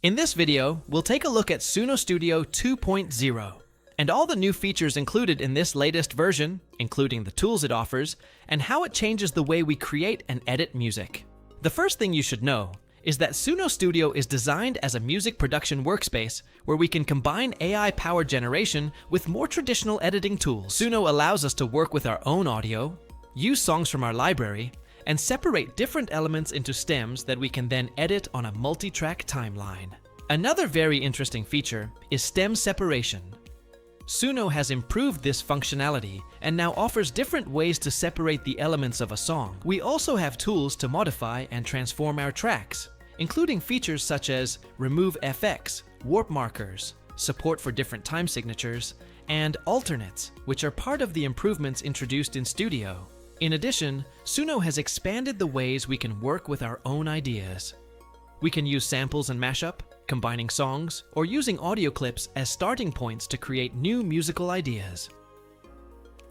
In this video, we'll take a look at Suno Studio 2.0 and all the new features included in this latest version, including the tools it offers, and how it changes the way we create and edit music. The first thing you should know is that Suno Studio is designed as a music production workspace where we can combine AI-powered generation with more traditional editing tools. Suno allows us to work with our own audio, use songs from our library, and separate different elements into stems that we can then edit on a multi-track timeline. Another very interesting feature is stem separation. Suno has improved this functionality and now offers different ways to separate the elements of a song. We also have tools to modify and transform our tracks, including features such as remove FX, warp markers, support for different time signatures, and alternates, which are part of the improvements introduced in Studio. In addition, Suno has expanded the ways we can work with our own ideas. We can use samples and mashup, combining songs, or using audio clips as starting points to create new musical ideas.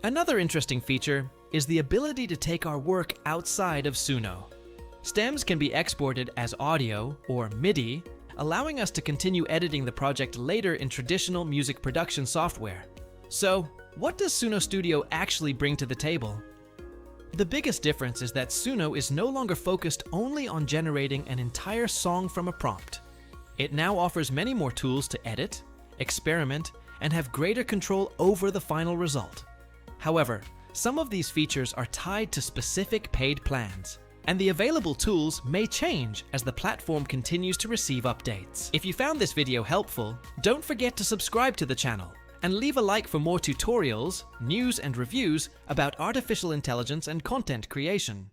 Another interesting feature is the ability to take our work outside of Suno. Stems can be exported as audio or MIDI, allowing us to continue editing the project later in traditional music production software. So, what does Suno Studio actually bring to the table? The biggest difference is that Suno is no longer focused only on generating an entire song from a prompt. It now offers many more tools to edit, experiment, and have greater control over the final result. However, some of these features are tied to specific paid plans, and the available tools may change as the platform continues to receive updates. If you found this video helpful, don't forget to subscribe to the channel and leave a like for more tutorials, news, and reviews about artificial intelligence and content creation.